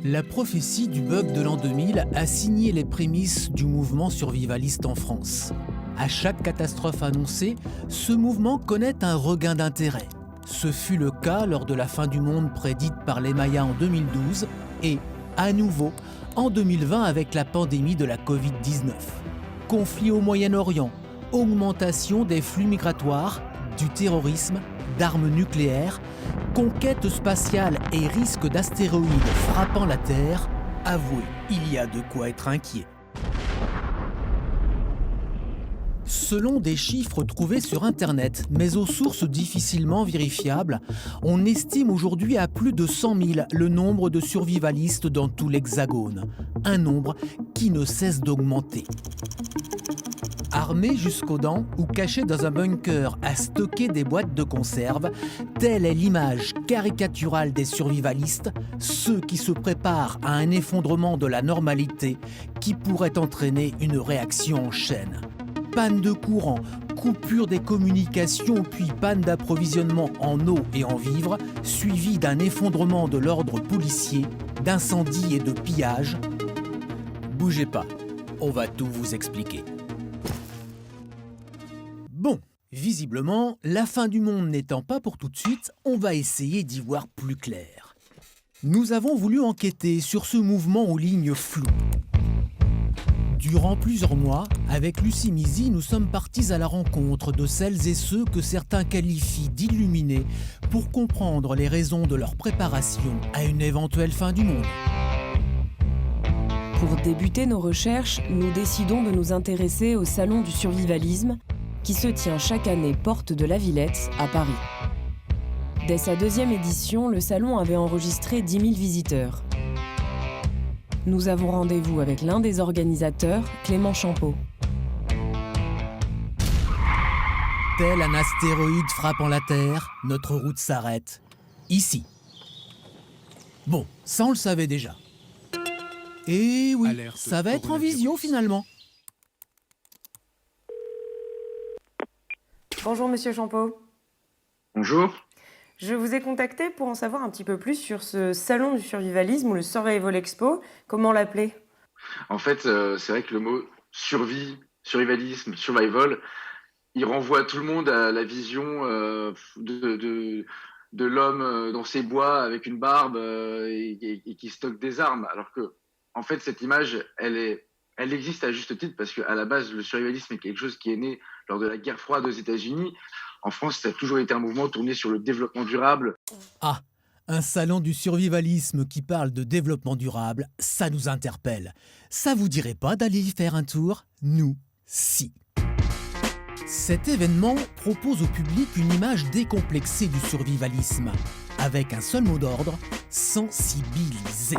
La prophétie du bug de l'an 2000 a signé les prémices du mouvement survivaliste en France. À chaque catastrophe annoncée, ce mouvement connaît un regain d'intérêt. Ce fut le cas lors de la fin du monde prédite par les Mayas en 2012 et, à nouveau, en 2020 avec la pandémie de la Covid-19. Conflits au Moyen-Orient, augmentation des flux migratoires, du terrorisme, d'armes nucléaires, conquête spatiale et risque d'astéroïdes frappant la Terre, avouez, il y a de quoi être inquiet. Selon des chiffres trouvés sur Internet, mais aux sources difficilement vérifiables, on estime aujourd'hui à plus de 100 000 le nombre de survivalistes dans tout l'Hexagone. Un nombre qui ne cesse d'augmenter. Armés jusqu'aux dents ou cachés dans un bunker à stocker des boîtes de conserve, telle est l'image caricaturale des survivalistes, ceux qui se préparent à un effondrement de la normalité qui pourrait entraîner une réaction en chaîne. Panne de courant, coupure des communications puis panne d'approvisionnement en eau et en vivres, suivi d'un effondrement de l'ordre policier, d'incendies et de pillages. Bougez pas, on va tout vous expliquer. Bon, visiblement, la fin du monde n'étant pas pour tout de suite, on va essayer d'y voir plus clair. Nous avons voulu enquêter sur ce mouvement aux lignes floues. Durant plusieurs mois, avec Lucie Mizy, nous sommes partis à la rencontre de celles et ceux que certains qualifient d'illuminés pour comprendre les raisons de leur préparation à une éventuelle fin du monde. Pour débuter nos recherches, nous décidons de nous intéresser au Salon du survivalisme qui se tient chaque année porte de la Villette à Paris. Dès sa deuxième édition, le salon avait enregistré 10 000 visiteurs. Nous avons rendez-vous avec l'un des organisateurs, Clément Champeau. Tel un astéroïde frappant la Terre, notre route s'arrête. Ici. Bon, ça on le savait déjà. Et oui, Alerte ça va être en coronavirus. visio finalement. Bonjour Monsieur Champeau. Bonjour. Je vous ai contacté pour en savoir un petit peu plus sur ce salon du survivalisme ou le Survival Expo. Comment l'appeler? En fait, c'est vrai que le mot survie, survivalisme, survival, il renvoie tout le monde à la vision de l'homme dans ses bois avec une barbe et qui stocke des armes. Alors que, en fait, cette image, elle existe à juste titre parce qu'à la base, le survivalisme est quelque chose qui est né lors de la guerre froide aux États-Unis. En France, ça a toujours été un mouvement tourné sur le développement durable. Ah, un salon du survivalisme qui parle de développement durable, ça nous interpelle. Ça vous dirait pas d'aller y faire un tour? Nous, si. Cet événement propose au public une image décomplexée du survivalisme, avec un seul mot d'ordre, sensibiliser.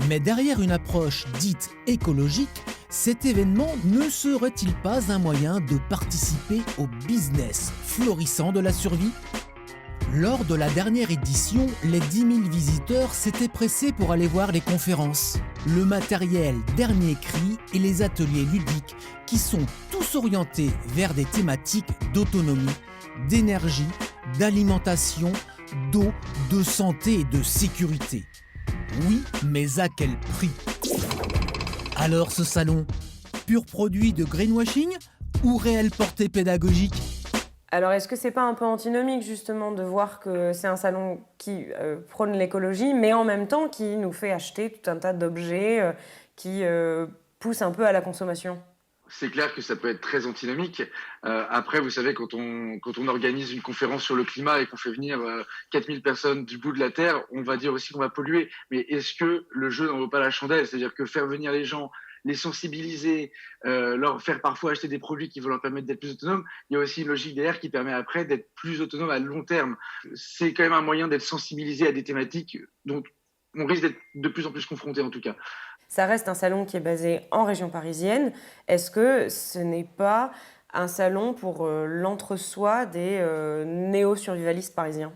Mais derrière une approche dite écologique, cet événement ne serait-il pas un moyen de participer au business florissant de la survie? Lors de la dernière édition, les 10 000 visiteurs s'étaient pressés pour aller voir les conférences, le matériel dernier cri et les ateliers ludiques qui sont tous orientés vers des thématiques d'autonomie, d'énergie, d'alimentation, d'eau, de santé et de sécurité. Oui, mais à quel prix? Alors ce salon, pur produit de greenwashing ou réelle portée pédagogique? Alors est-ce que c'est pas un peu antinomique justement de voir que c'est un salon qui prône l'écologie mais en même temps qui nous fait acheter tout un tas d'objets qui poussent un peu à la consommation? C'est clair que ça peut être très antinomique. Après, vous savez, quand on organise une conférence sur le climat et qu'on fait venir 4000 personnes du bout de la Terre, on va dire aussi qu'on va polluer. Mais est-ce que le jeu n'en vaut pas la chandelle? C'est-à-dire que faire venir les gens, les sensibiliser, leur faire parfois acheter des produits qui vont leur permettre d'être plus autonomes, il y a aussi une logique derrière qui permet après d'être plus autonome à long terme. C'est quand même un moyen d'être sensibilisé à des thématiques dont on risque d'être de plus en plus confronté en tout cas. Ça reste un salon qui est basé en région parisienne. Est-ce que ce n'est pas un salon pour l'entre-soi des néo-survivalistes parisiens?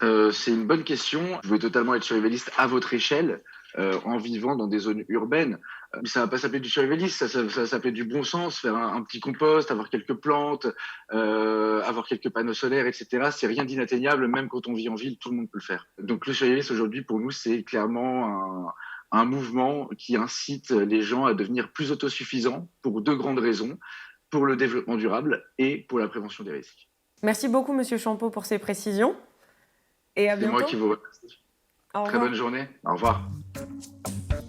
C'est une bonne question. Vous pouvez totalement être survivaliste à votre échelle, en vivant dans des zones urbaines. Mais ça va pas s'appeler du survivaliste, ça va s'appeler du bon sens, faire un petit compost, avoir quelques plantes, avoir quelques panneaux solaires, etc. C'est rien d'inatteignable, même quand on vit en ville, tout le monde peut le faire. Donc le survivalisme aujourd'hui, pour nous, c'est clairement un mouvement qui incite les gens à devenir plus autosuffisants pour deux grandes raisons, pour le développement durable et pour la prévention des risques. Merci beaucoup, Monsieur Champeau, pour ces précisions. Et à C'est bientôt. moi qui vous remercie. Au Très revoir. bonne journée. Au revoir.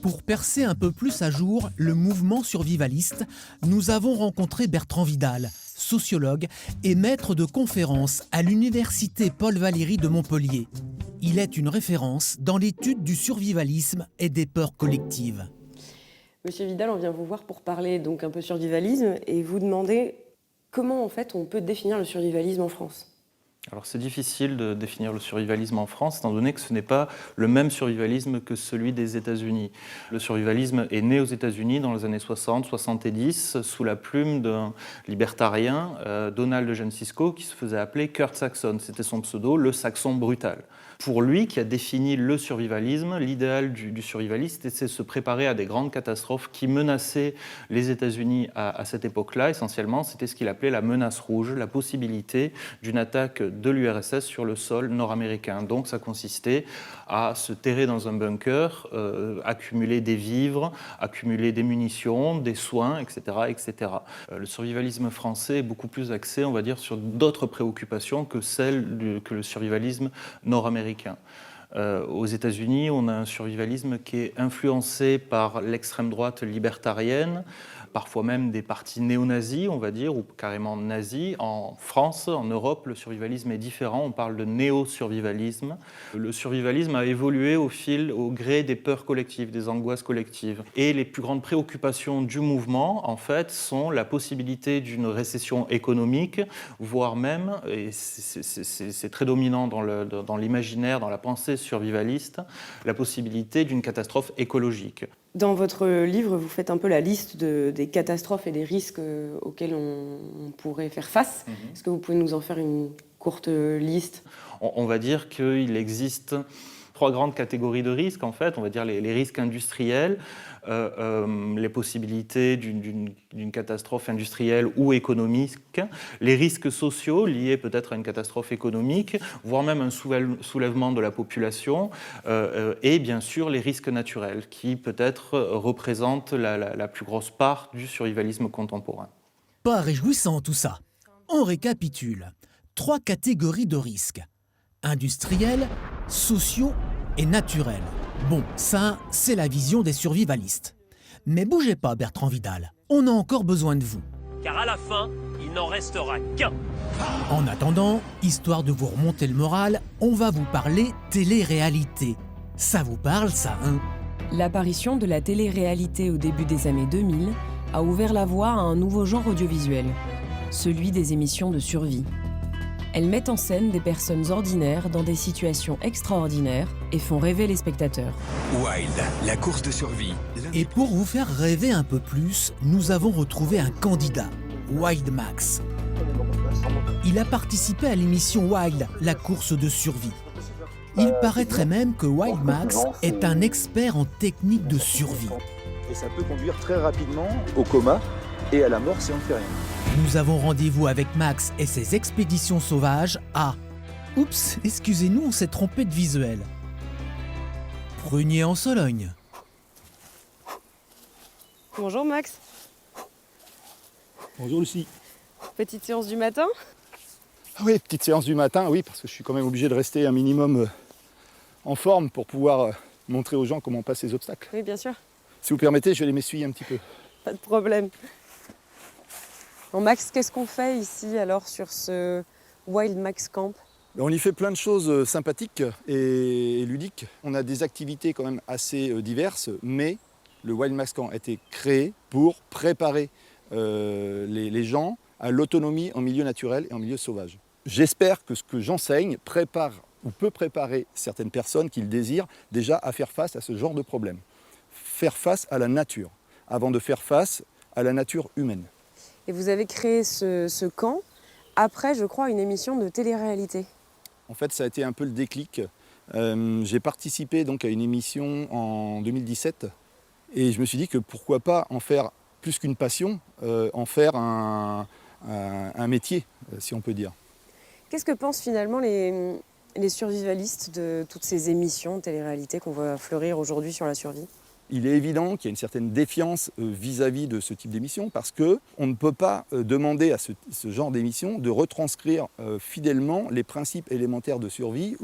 Pour percer un peu plus à jour le mouvement survivaliste, nous avons rencontré Bertrand Vidal, sociologue et maître de conférences à l'université Paul Valéry de Montpellier. Il est une référence dans l'étude du survivalisme et des peurs collectives. Monsieur Vidal, on vient vous voir pour parler donc un peu survivalisme et vous demander comment en fait on peut définir le survivalisme en France. Alors c'est difficile de définir le survivalisme en France, étant donné que ce n'est pas le même survivalisme que celui des États-Unis. Le survivalisme est né aux États-Unis dans les années 60-70, sous la plume d'un libertarien, Donald Eugene Cisco, qui se faisait appeler Kurt Saxon. C'était son pseudo, le Saxon brutal. Pour lui, qui a défini le survivalisme, l'idéal du survivaliste, c'est se préparer à des grandes catastrophes qui menaçaient les États-Unis à cette époque-là. Essentiellement, c'était ce qu'il appelait la menace rouge, la possibilité d'une attaque de l'URSS sur le sol nord-américain. Donc ça consistait à se terrer dans un bunker, accumuler des vivres, accumuler des munitions, des soins, etc. etc. Le survivalisme français est beaucoup plus axé, on va dire, sur d'autres préoccupations que que le survivalisme nord-américain. Aux États-Unis, on a un survivalisme qui est influencé par l'extrême droite libertarienne, parfois même des partis néo-nazis, on va dire, ou carrément nazis. En France, en Europe, le survivalisme est différent. On parle de néo-survivalisme. Le survivalisme a évolué au gré des peurs collectives, des angoisses collectives. Et les plus grandes préoccupations du mouvement, en fait, sont la possibilité d'une récession économique, voire même, et c'est très dominant dans l'imaginaire, dans la pensée survivaliste, la possibilité d'une catastrophe écologique. Dans votre livre, vous faites un peu la liste des catastrophes et des risques auxquels on pourrait faire face. Est-ce que vous pouvez nous en faire une courte liste ? On va dire qu'il existe 3 grandes catégories de risques, en fait. On va dire les risques industriels, les possibilités d'une catastrophe industrielle ou économique, les risques sociaux liés peut-être à une catastrophe économique, voire même un soulèvement de la population, et bien sûr les risques naturels, qui peut-être représentent la plus grosse part du survivalisme contemporain. Pas réjouissant tout ça. On récapitule. 3 catégories de risques. Industriels, sociaux et naturels. Bon, ça, c'est la vision des survivalistes. Mais bougez pas, Bertrand Vidal. On a encore besoin de vous. Car à la fin, il n'en restera qu'un. En attendant, histoire de vous remonter le moral, on va vous parler télé-réalité. Ça vous parle, ça, hein ? L'apparition de la télé-réalité au début des années 2000 a ouvert la voie à un nouveau genre audiovisuel, celui des émissions de survie. Elles mettent en scène des personnes ordinaires dans des situations extraordinaires et font rêver les spectateurs. Wild, la course de survie. Et pour vous faire rêver un peu plus, nous avons retrouvé un candidat, Wild Max. Il a participé à l'émission Wild, la course de survie. Il paraîtrait même que Wild Max est un expert en technique de survie. Et ça peut conduire très rapidement au coma et à la mort si on ne fait rien. Nous avons rendez-vous avec Max et ses expéditions sauvages à... Oups, excusez-nous, on s'est trompé de visuel. Prunier en Sologne. Bonjour Max. Bonjour Lucie. Petite séance du matin ? Ah oui, petite séance du matin, oui, parce que je suis quand même obligé de rester un minimum en forme pour pouvoir montrer aux gens comment on passe les obstacles. Oui, bien sûr. Si vous permettez, je vais les m'essuyer un petit peu. Pas de problème. Bon, Max, qu'est-ce qu'on fait ici alors sur ce Wild Max Camp ? On y fait plein de choses sympathiques et ludiques. On a des activités quand même assez diverses, mais le Wild Max Camp a été créé pour préparer les gens à l'autonomie en milieu naturel et en milieu sauvage. J'espère que ce que j'enseigne prépare ou peut préparer certaines personnes qui le désirent déjà à faire face à ce genre de problème. Faire face à la nature, avant de faire face à la nature humaine. Et vous avez créé ce camp après, je crois, une émission de télé-réalité. En fait, ça a été un peu le déclic. J'ai participé donc à une émission en 2017 et je me suis dit que pourquoi pas en faire plus qu'une passion, en faire un métier, si on peut dire. Qu'est-ce que pensent finalement les survivalistes de toutes ces émissions de télé-réalité qu'on voit fleurir aujourd'hui sur la survie? Il est évident qu'il y a une certaine défiance vis-à-vis de ce type d'émission parce qu'on ne peut pas demander à ce genre d'émission de retranscrire fidèlement les principes élémentaires de survie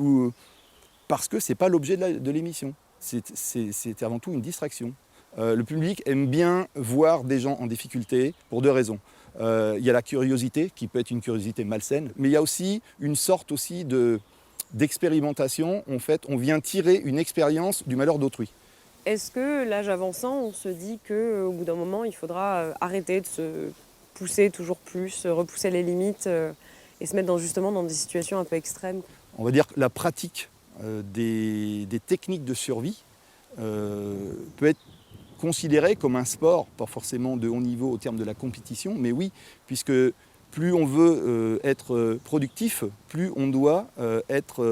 parce que ce n'est pas l'objet de l'émission. C'est avant tout une distraction. Le public aime bien voir des gens en difficulté pour 2 raisons. Il y a la curiosité, qui peut être une curiosité malsaine, mais il y a aussi une sorte aussi d'expérimentation. En fait, on vient tirer une expérience du malheur d'autrui. Est-ce que, l'âge avançant, on se dit qu'au bout d'un moment, il faudra arrêter de se pousser toujours plus, repousser les limites et se mettre justement dans des situations un peu extrêmes? On va dire que la pratique des techniques de survie peut être considérée comme un sport, pas forcément de haut niveau au terme de la compétition, mais oui, puisque plus on veut être productif, plus on doit être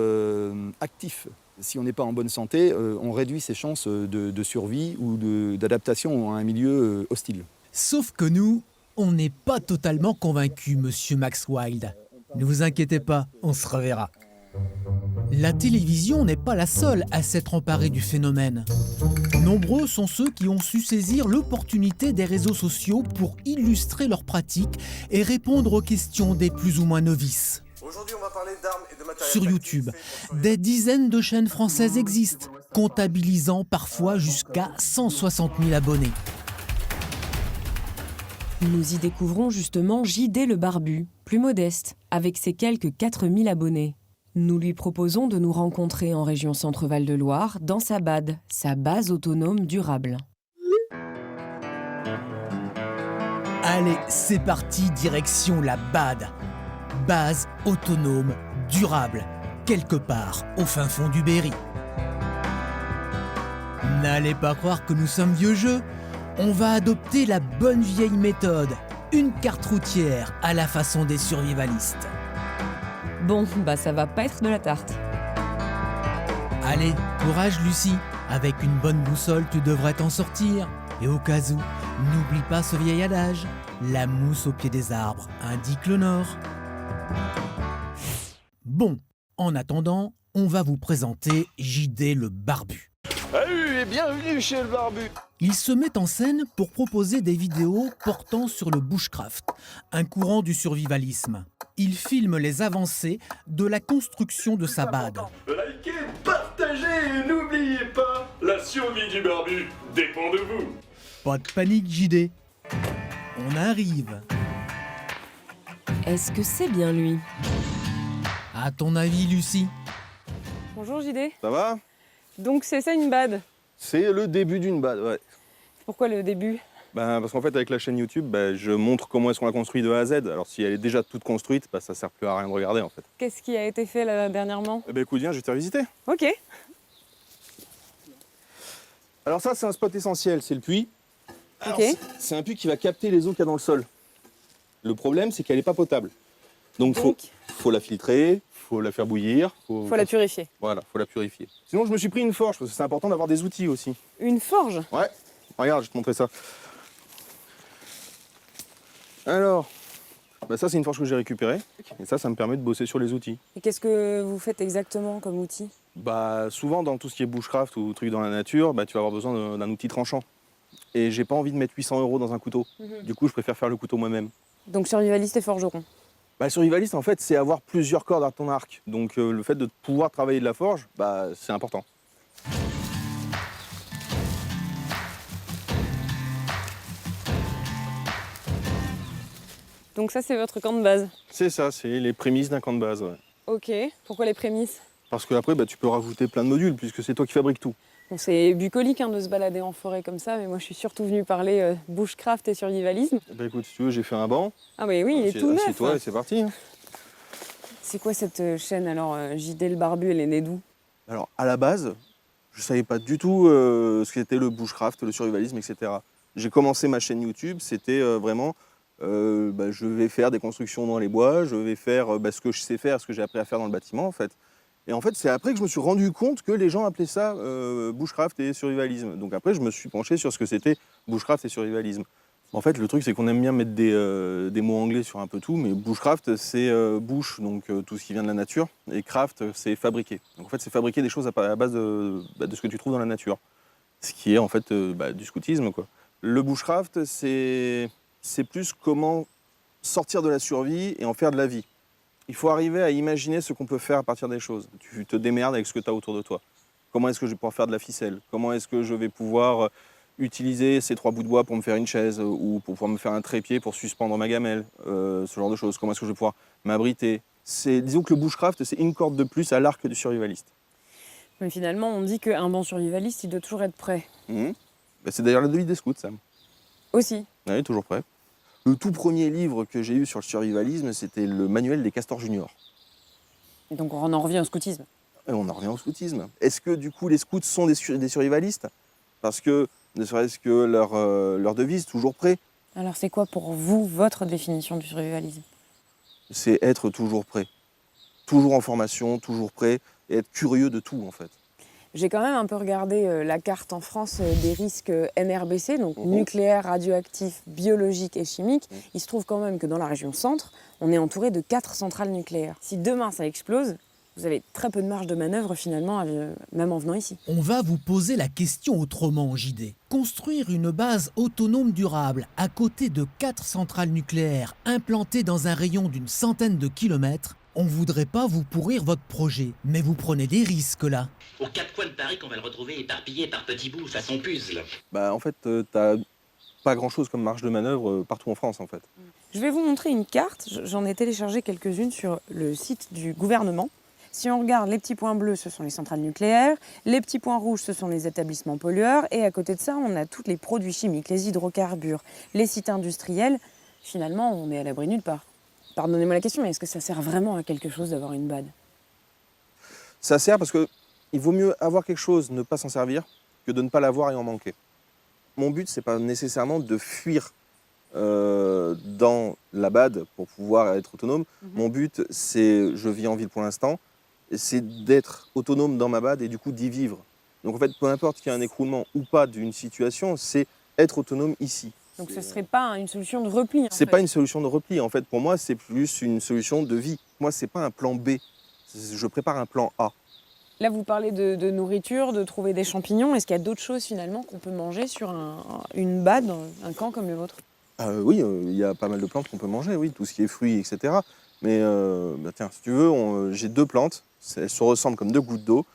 actif. Si on n'est pas en bonne santé, on réduit ses chances de survie ou d'adaptation à un milieu hostile. Sauf que nous, on n'est pas totalement convaincus, monsieur Max Wild. Ne vous inquiétez pas, on se reverra. La télévision n'est pas la seule à s'être emparée du phénomène. Nombreux sont ceux qui ont su saisir l'opportunité des réseaux sociaux pour illustrer leurs pratiques et répondre aux questions des plus ou moins novices. Aujourd'hui, on va parler d'armes et de matériel. Sur YouTube, des dizaines de chaînes françaises existent, comptabilisant parfois jusqu'à 160 000 abonnés. Nous y découvrons justement JD le Barbu, plus modeste, avec ses quelques 4000 abonnés. Nous lui proposons de nous rencontrer en région Centre-Val de Loire, dans sa BAD, sa base autonome durable. Allez, c'est parti, direction la BAD. Base autonome durable, quelque part au fin fond du Berry. N'allez pas croire que nous sommes vieux jeux. On va adopter la bonne vieille méthode, une carte routière à la façon des survivalistes. Bon, bah ça va pas être de la tarte. Allez, courage Lucie, avec une bonne boussole tu devrais t'en sortir. Et au cas où, n'oublie pas ce vieil adage, la mousse au pied des arbres indique le nord. Bon, en attendant, on va vous présenter JD le Barbu. Salut et bienvenue chez le Barbu. Il se met en scène pour proposer des vidéos portant sur le bushcraft, un courant du survivalisme. Il filme les avancées de la construction de sa BAD. Likez, partagez et n'oubliez pas, la survie du barbu dépend de vous. Pas de panique JD, on arrive. Est-ce que c'est bien lui? À ton avis Lucie? Bonjour JD. Ça va? Donc c'est ça une BAD? C'est le début d'une BAD, ouais. Pourquoi le début? Parce qu'en fait, avec la chaîne YouTube, je montre comment est-ce qu'on la construit de A à Z. Alors si elle est déjà toute construite, ça sert plus à rien de regarder en fait. Qu'est-ce qui a été fait là, dernièrement? Écoute, viens, je vais te faire visiter. Ok. Alors ça, c'est un spot essentiel, c'est le puits. Alors, Ok. c'est un puits qui va capter les eaux qu'il y a dans le sol. Le problème, c'est qu'elle n'est pas potable. Donc faut la filtrer, faut la faire bouillir. Faut la purifier. Voilà, faut la purifier. Sinon, je me suis pris une forge, parce que c'est important d'avoir des outils aussi. Une forge? Ouais, regarde, je vais te montrer ça. Alors, ça c'est une forge que j'ai récupérée. Et ça me permet de bosser sur les outils. Et qu'est-ce que vous faites exactement comme outil? Souvent dans tout ce qui est bushcraft ou trucs dans la nature, tu vas avoir besoin d'un outil tranchant. Et j'ai pas envie de mettre 800 € dans un couteau. Du coup, je préfère faire le couteau moi-même. Donc survivaliste et forgeron? Survivaliste, en fait, c'est avoir plusieurs cordes à ton arc. Donc le fait de pouvoir travailler de la forge, c'est important. Donc ça c'est votre camp de base? C'est ça, c'est les prémices d'un camp de base. Ouais. Ok. Pourquoi les prémices? Parce qu'après, tu peux rajouter plein de modules, puisque c'est toi qui fabriques tout. Bon, c'est bucolique de se balader en forêt comme ça, mais moi je suis surtout venue parler bushcraft et survivalisme. Écoute, si tu veux, j'ai fait un banc. Ah oui, il est tout neuf. Assieds-toi et c'est parti. C'est quoi cette chaîne alors, JD le Barbu, elle est née d'où? Alors, à la base, je savais pas du tout ce qu'était le bushcraft, le survivalisme, etc. J'ai commencé ma chaîne YouTube, c'était vraiment je vais faire des constructions dans les bois, je vais faire ce que je sais faire, ce que j'ai appris à faire dans le bâtiment en fait. Et en fait, c'est après que je me suis rendu compte que les gens appelaient ça bushcraft et survivalisme. Donc après, je me suis penché sur ce que c'était bushcraft et survivalisme. En fait, le truc, c'est qu'on aime bien mettre des mots anglais sur un peu tout, mais bushcraft, c'est bush, donc tout ce qui vient de la nature, et craft, c'est fabriquer. Donc en fait, c'est fabriquer des choses à base de ce que tu trouves dans la nature. Ce qui est en fait du scoutisme, quoi. Le bushcraft, c'est plus comment sortir de la survie et en faire de la vie. Il faut arriver à imaginer ce qu'on peut faire à partir des choses. Tu te démerdes avec ce que tu as autour de toi. Comment est-ce que je vais pouvoir faire de la ficelle? Comment est-ce que je vais pouvoir utiliser ces 3 bouts de bois pour me faire une chaise ou pour pouvoir me faire un trépied pour suspendre ma gamelle, ce genre de choses. Comment est-ce que je vais pouvoir m'abriter? Disons que le bushcraft, c'est une corde de plus à l'arc du survivaliste. Mais finalement, on dit qu'un bon survivaliste, il doit toujours être prêt. C'est d'ailleurs la devise des scouts, ça. Aussi. Oui, toujours prêt. Le tout premier livre que j'ai eu sur le survivalisme, c'était le manuel des castors juniors. Et donc on en revient au scoutisme. Et on en revient au scoutisme. Est-ce que du coup les scouts sont des survivalistes? Parce que, ne serait-ce que leur devise, toujours prêt. Alors c'est quoi pour vous votre définition du survivalisme? C'est être toujours prêt. Toujours en formation, toujours prêt, et être curieux de tout en fait. J'ai quand même un peu regardé la carte en France des risques NRBC, donc nucléaire, radioactif, biologique et chimique. Il se trouve quand même que dans la région centre, on est entouré de 4 centrales nucléaires. Si demain ça explose, vous avez très peu de marge de manœuvre finalement, même en venant ici. On va vous poser la question autrement, JD. Construire une base autonome durable à côté de 4 centrales nucléaires implantées dans un rayon d'une centaine de kilomètres, on voudrait pas vous pourrir votre projet, mais vous prenez des risques là. Aux 4 coins de Paris qu'on va le retrouver éparpillé par petits bouts façon puzzle. En fait, t'as pas grand-chose comme marge de manœuvre partout en France en fait. Je vais vous montrer une carte, j'en ai téléchargé quelques-unes sur le site du gouvernement. Si on regarde, les petits points bleus, ce sont les centrales nucléaires, les petits points rouges, ce sont les établissements pollueurs, et à côté de ça, on a tous les produits chimiques, les hydrocarbures, les sites industriels. Finalement, on est à l'abri nulle part. Pardonnez-moi la question, mais est-ce que ça sert vraiment à quelque chose d'avoir une BAD? Ça sert parce qu'il vaut mieux avoir quelque chose, ne pas s'en servir, que de ne pas l'avoir et en manquer. Mon but, c'est pas nécessairement de fuir dans la BAD pour pouvoir être autonome. Mon but, c'est, je vis en ville pour l'instant, c'est d'être autonome dans ma BAD et du coup d'y vivre. Donc en fait, peu importe qu'il y ait un écroulement ou pas d'une situation, c'est être autonome ici. Donc ce ne serait pas une solution de repli? C'est pas une solution de repli. En fait, pour moi, c'est plus une solution de vie. Moi, c'est pas un plan B. Je prépare un plan A. Là, vous parlez de nourriture, de trouver des champignons. Est-ce qu'il y a d'autres choses finalement qu'on peut manger sur une BAD, un camp comme le vôtre? Oui, il y a pas mal de plantes qu'on peut manger, oui, tout ce qui est fruits, etc. Mais tiens, si tu veux, j'ai 2 plantes. Elles se ressemblent comme 2 gouttes d'eau.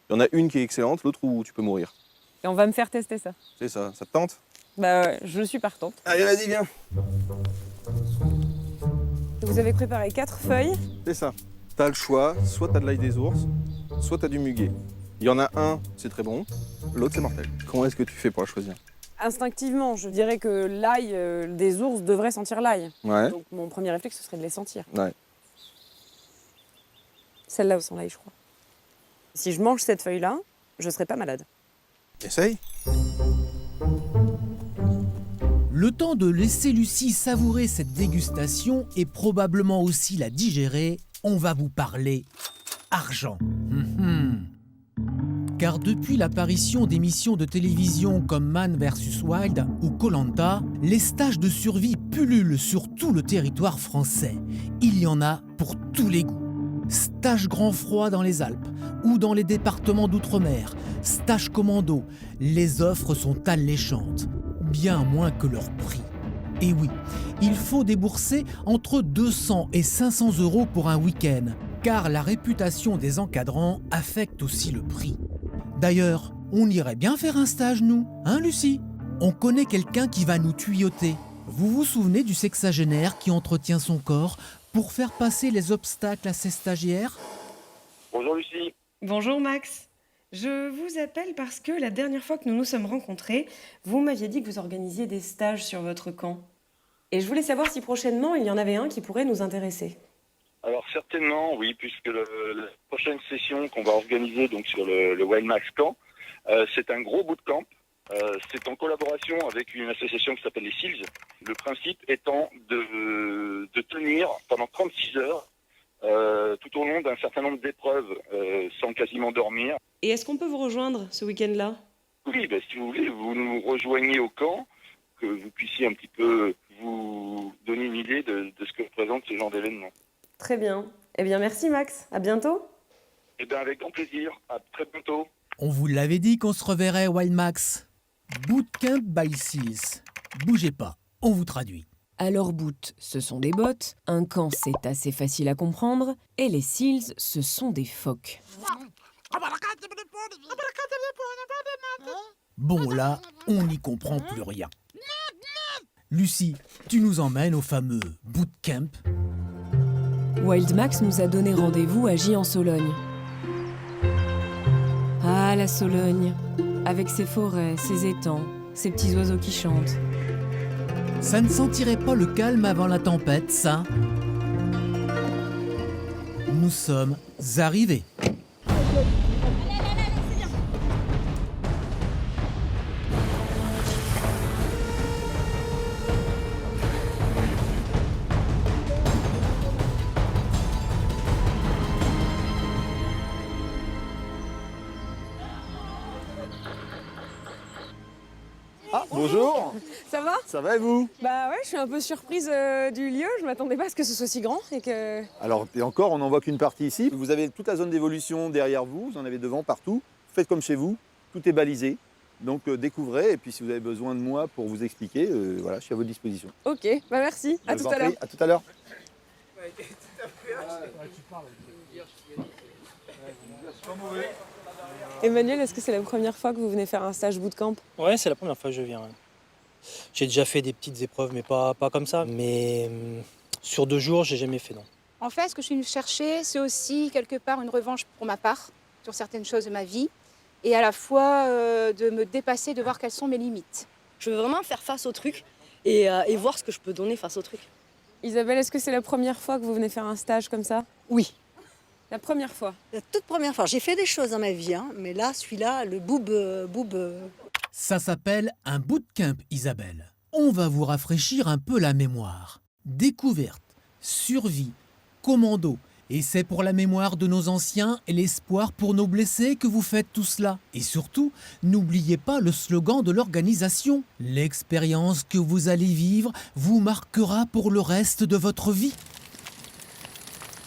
Il y en a une qui est excellente, l'autre où tu peux mourir. Et on va me faire tester ça. C'est ça, ça te tente? Je suis partante. Allez, vas-y, viens. Vous avez préparé 4 feuilles. C'est ça. T'as le choix, soit t'as de l'ail des ours, soit t'as du muguet. Il y en a un, c'est très bon, l'autre c'est mortel. Comment est-ce que tu fais pour la choisir? Instinctivement, je dirais que l'ail des ours devrait sentir l'ail. Ouais. Donc mon premier réflexe, ce serait de les sentir. Ouais. Celle-là sent l'ail, je crois. Si je mange cette feuille-là, je serai pas malade. Essaye. Le temps de laisser Lucie savourer cette dégustation et probablement aussi la digérer, on va vous parler argent. Car depuis l'apparition d'émissions de télévision comme Man vs Wild ou Koh-Lanta, les stages de survie pullulent sur tout le territoire français. Il y en a pour tous les goûts. Stage grand froid dans les Alpes ou dans les départements d'outre-mer, stage commando, les offres sont alléchantes, bien moins que leur prix. Et oui, il faut débourser entre 200 et 500 € pour un week-end, car la réputation des encadrants affecte aussi le prix. D'ailleurs, on irait bien faire un stage, nous, hein Lucie? On connaît quelqu'un qui va nous tuyauter. Vous vous souvenez du sexagénaire qui entretient son corps pour faire passer les obstacles à ses stagiaires? Bonjour Lucie. Bonjour Max. Je vous appelle parce que la dernière fois que nous nous sommes rencontrés, vous m'aviez dit que vous organisiez des stages sur votre camp. Et je voulais savoir si prochainement il y en avait un qui pourrait nous intéresser. Alors certainement, oui, puisque la prochaine session qu'on va organiser donc sur le Wild Max Camp, c'est un gros bootcamp C'est en collaboration avec une association qui s'appelle les SEALs. Le principe étant de tenir pendant 36 heures tout au long d'un certain nombre d'épreuves sans quasiment dormir. Et est-ce qu'on peut vous rejoindre ce week-end-là? Oui, si vous voulez, vous nous rejoignez au camp, que vous puissiez un petit peu vous donner une idée de ce que représente ce genre d'événement. Très bien. Eh bien, merci Max. À bientôt. Eh bien, avec grand plaisir. À très bientôt. On vous l'avait dit qu'on se reverrait, Wild Max. Bootcamp by Seals. Bougez pas, on vous traduit. Alors boot, ce sont des bottes, un camp c'est assez facile à comprendre, et les seals, ce sont des phoques. Bon là, on n'y comprend plus rien. Lucie, tu nous emmènes au fameux bootcamp. Wild Max nous a donné rendez-vous à Gilles-en-Sologne. Ah, la Sologne, avec ses forêts, ses étangs, ses petits oiseaux qui chantent. Ça ne sentirait pas le calme avant la tempête, ça? Nous sommes arrivés. Ah, bonjour. Ça va? Ça va et vous? Bah ouais, je suis un peu surprise du lieu. Je m'attendais pas à ce que ce soit si grand et que... Alors, et encore, on n'en voit qu'une partie ici. Vous avez toute la zone d'évolution derrière vous, vous en avez devant, partout. Faites comme chez vous, tout est balisé. Donc découvrez, et puis si vous avez besoin de moi pour vous expliquer, voilà, je suis à votre disposition. Ok, bah merci. À Je tout vous en à l'heure. prie, à tout à l'heure. Emmanuel, est-ce que c'est la première fois que vous venez faire un stage bootcamp? Ouais, c'est la première fois que je viens. Ouais. J'ai déjà fait des petites épreuves, mais pas comme ça. Mais sur 2 jours, j'ai jamais fait, non. En fait, ce que je suis venue chercher, c'est aussi quelque part une revanche pour ma part sur certaines choses de ma vie et à la fois de me dépasser, de voir quelles sont mes limites. Je veux vraiment faire face au truc et voir ce que je peux donner face au truc. Isabelle, est-ce que c'est la première fois que vous venez faire un stage comme ça? Oui. La première fois? La toute première fois. J'ai fait des choses dans ma vie, hein, mais là, celui-là, le boob. Ça s'appelle un bootcamp, Isabelle. On va vous rafraîchir un peu la mémoire. Découverte, survie, commando. Et c'est pour la mémoire de nos anciens et l'espoir pour nos blessés que vous faites tout cela. Et surtout, n'oubliez pas le slogan de l'organisation. L'expérience que vous allez vivre vous marquera pour le reste de votre vie.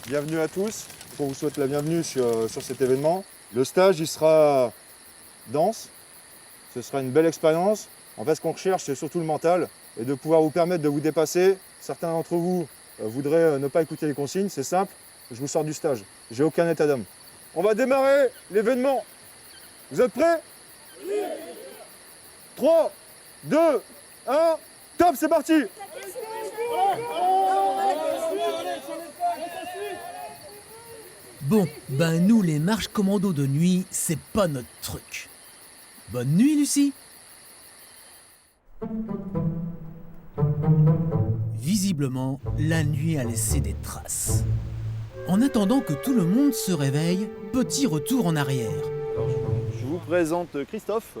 Bienvenue à tous. On vous souhaite la bienvenue sur cet événement. Le stage, il sera dense. Ce sera une belle expérience. En fait, ce qu'on recherche, c'est surtout le mental et de pouvoir vous permettre de vous dépasser. Certains d'entre vous voudraient ne pas écouter les consignes. C'est simple. Je vous sors du stage. J'ai aucun état d'âme. On va démarrer l'événement. Vous êtes prêts? Oui. 3, 2, 1, top, c'est parti. Bon, ben nous les marches commando de nuit, c'est pas notre truc. Bonne nuit, Lucie. Visiblement, la nuit a laissé des traces. En attendant que tout le monde se réveille, petit retour en arrière. Alors, je vous présente Christophe.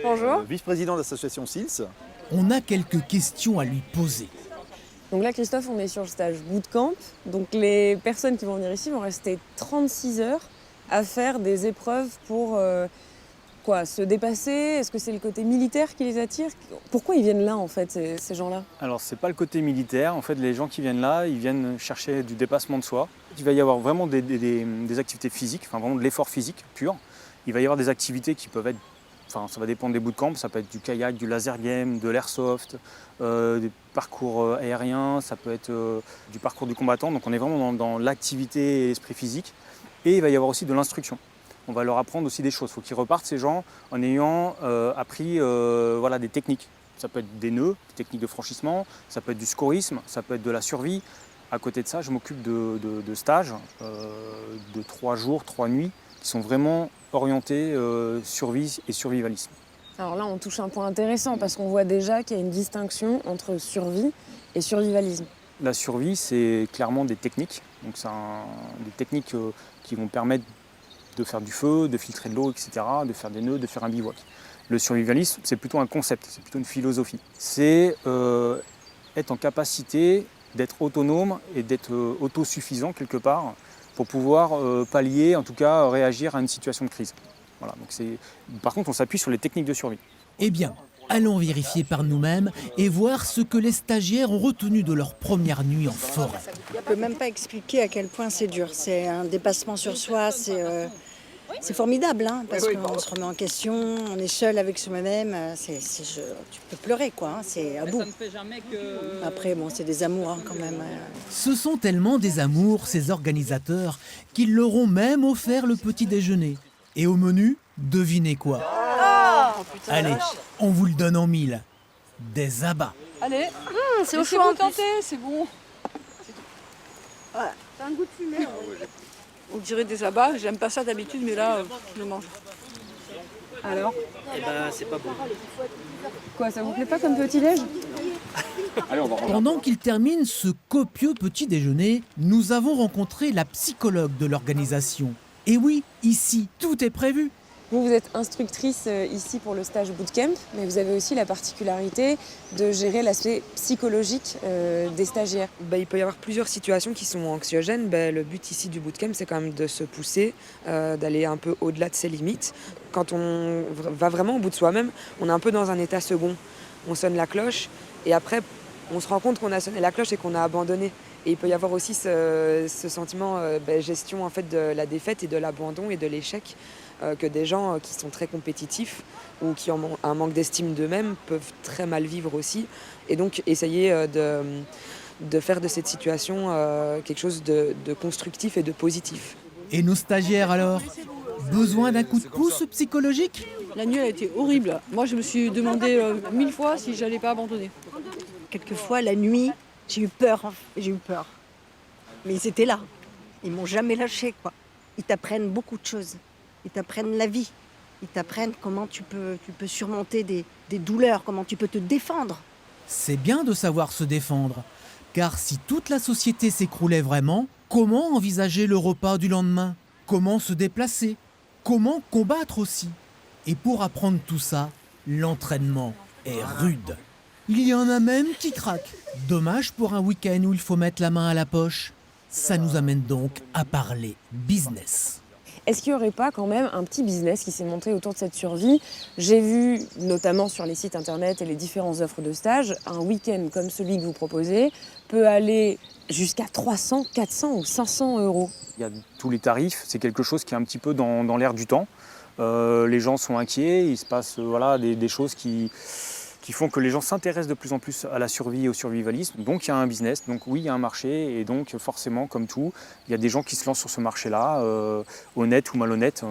Bonjour. Vice-président de l'association SEALS. On a quelques questions à lui poser. Donc là, Christophe, on est sur le stage bootcamp. Donc les personnes qui vont venir ici vont rester 36 heures à faire des épreuves pour se dépasser. Est-ce que c'est le côté militaire qui les attire? Pourquoi ils viennent là, en fait, ces gens-là? Alors, c'est pas le côté militaire. En fait, les gens qui viennent là, ils viennent chercher du dépassement de soi. Il va y avoir vraiment des activités physiques, enfin vraiment de l'effort physique pur. Il va y avoir des activités qui peuvent être... Enfin, ça va dépendre des bootcamps, ça peut être du kayak, du laser game, de l'airsoft, des parcours aériens, ça peut être du parcours du combattant. Donc on est vraiment dans l'activité et l'esprit physique. Et il va y avoir aussi de l'instruction. On va leur apprendre aussi des choses. Il faut qu'ils repartent, ces gens, en ayant appris des techniques. Ça peut être des nœuds, des techniques de franchissement, ça peut être du secourisme, ça peut être de la survie. À côté de ça, je m'occupe de stages de 3 jours, 3 nuits, qui sont vraiment orientés survie et survivalisme. Alors là, on touche un point intéressant parce qu'on voit déjà qu'il y a une distinction entre survie et survivalisme. La survie, c'est clairement des techniques. Donc c'est des techniques qui vont permettre de faire du feu, de filtrer de l'eau, etc., de faire des nœuds, de faire un bivouac. Le survivalisme, c'est plutôt un concept, c'est plutôt une philosophie. C'est être en capacité d'être autonome et d'être autosuffisant quelque part pour pouvoir pallier, en tout cas réagir à une situation de crise. Voilà, donc par contre, on s'appuie sur les techniques de survie. Eh bien, allons vérifier par nous-mêmes et voir ce que les stagiaires ont retenu de leur première nuit en forêt. On ne peut même pas expliquer à quel point c'est dur. C'est un dépassement sur soi, c'est formidable, hein, parce qu'on se remet en question, on est seul avec soi-même. Tu peux pleurer, quoi, hein, c'est à bout. Après, bon, c'est des amours hein, quand même. Ce sont tellement des amours, ces organisateurs, qu'ils leur ont même offert le petit déjeuner. Et au menu, devinez quoi? Allez, on vous le donne en mille. Des abats. Allez, c'est au choix. Tenter, c'est bon. Ouais. T'as un goût de fumée. On dirait des abats, j'aime pas ça d'habitude, mais là, je le mange. Alors? Eh ben, c'est pas bon. Quoi, ça vous plaît pas comme petit-déj? Pendant qu'ils terminent ce copieux petit déjeuner, nous avons rencontré la psychologue de l'organisation. Et oui, ici, tout est prévu. Vous êtes instructrice ici pour le stage bootcamp, mais vous avez aussi la particularité de gérer l'aspect psychologique des stagiaires. Il peut y avoir plusieurs situations qui sont anxiogènes. Le but ici du bootcamp, c'est quand même de se pousser, d'aller un peu au-delà de ses limites. Quand on va vraiment au bout de soi-même, on est un peu dans un état second. On sonne la cloche et après, on se rend compte qu'on a sonné la cloche et qu'on a abandonné. Et il peut y avoir aussi ce sentiment gestion en fait, de la défaite et de l'abandon et de l'échec que des gens qui sont très compétitifs ou qui ont un manque d'estime d'eux-mêmes peuvent très mal vivre aussi. Et donc essayer de faire de cette situation quelque chose de constructif et de positif. Et nos stagiaires alors? Besoin d'un coup de pouce psychologique? La nuit, elle a été horrible. Moi, je me suis demandé 1000 fois si j'allais pas abandonner. Quelquefois, la nuit, j'ai eu peur. Mais ils étaient là. Ils m'ont jamais lâché, quoi. Ils t'apprennent beaucoup de choses. Ils t'apprennent la vie. Ils t'apprennent comment tu peux surmonter des douleurs, comment tu peux te défendre. C'est bien de savoir se défendre. Car si toute la société s'écroulait vraiment, comment envisager le repas du lendemain? Comment se déplacer? Comment combattre aussi? Et pour apprendre tout ça, l'entraînement est rude. Il y en a même qui craquent. Dommage pour un week-end où il faut mettre la main à la poche. Ça nous amène donc à parler business. Est-ce qu'il n'y aurait pas quand même un petit business qui s'est monté autour de cette survie? J'ai vu, notamment sur les sites internet et les différentes offres de stage, un week-end comme celui que vous proposez peut aller jusqu'à 300, 400 ou 500 euros. Il y a tous les tarifs, c'est quelque chose qui est un petit peu dans l'air du temps. Les gens sont inquiets, il se passe des choses qui font que les gens s'intéressent de plus en plus à la survie et au survivalisme. Donc il y a un business, donc oui, il y a un marché, et donc forcément, comme tout, il y a des gens qui se lancent sur ce marché-là, honnêtes ou malhonnêtes,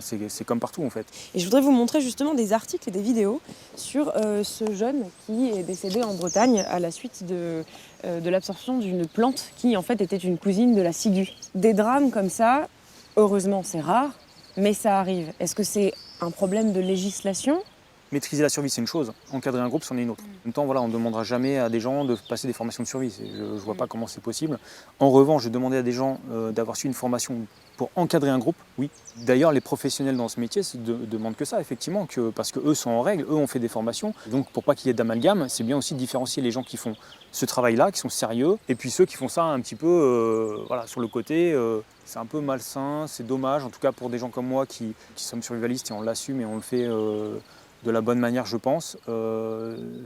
c'est comme partout en fait. Et je voudrais vous montrer justement des articles et des vidéos sur ce jeune qui est décédé en Bretagne à la suite de l'absorption d'une plante qui en fait était une cousine de la ciguë. Des drames comme ça, heureusement c'est rare, mais ça arrive. Est-ce que c'est un problème de législation ? Maîtriser la survie, c'est une chose. Encadrer un groupe, c'en est une autre. En même temps, on ne demandera jamais à des gens de passer des formations de survie. Je ne vois pas comment c'est possible. En revanche, je demandais à des gens d'avoir su une formation pour encadrer un groupe, oui. D'ailleurs, les professionnels dans ce métier ne demandent que ça, effectivement, parce qu'eux sont en règle, eux ont fait des formations. Donc, pour pas qu'il y ait d'amalgame, c'est bien aussi de différencier les gens qui font ce travail-là, qui sont sérieux, et puis ceux qui font ça un petit peu sur le côté. C'est un peu malsain, c'est dommage, en tout cas pour des gens comme moi qui sommes survivalistes et on l'assume et on le fait de la bonne manière, je pense,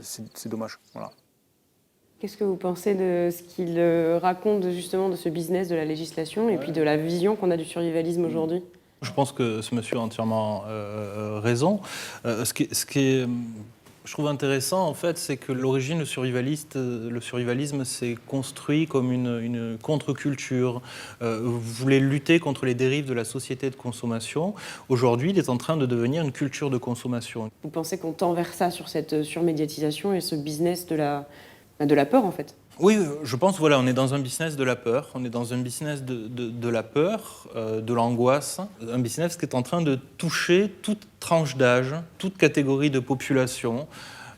c'est dommage. Voilà. Qu'est-ce que vous pensez de ce qu'il raconte justement de ce business de la législation et puis de la vision qu'on a du survivalisme aujourd'hui? Je pense que ce monsieur a entièrement raison. Ce qui est, je trouve intéressant, en fait, c'est que l'origine, le survivalisme s'est construit comme une contre-culture. Vous voulez lutter contre les dérives de la société de consommation. Aujourd'hui, il est en train de devenir une culture de consommation. Vous pensez qu'on tend vers ça, sur cette surmédiatisation et ce business de la peur, en fait? Oui, je pense, on est dans un business de la peur. On est dans un business de la peur, de l'angoisse. Un business qui est en train de toucher toute tranche d'âge, toute catégorie de population.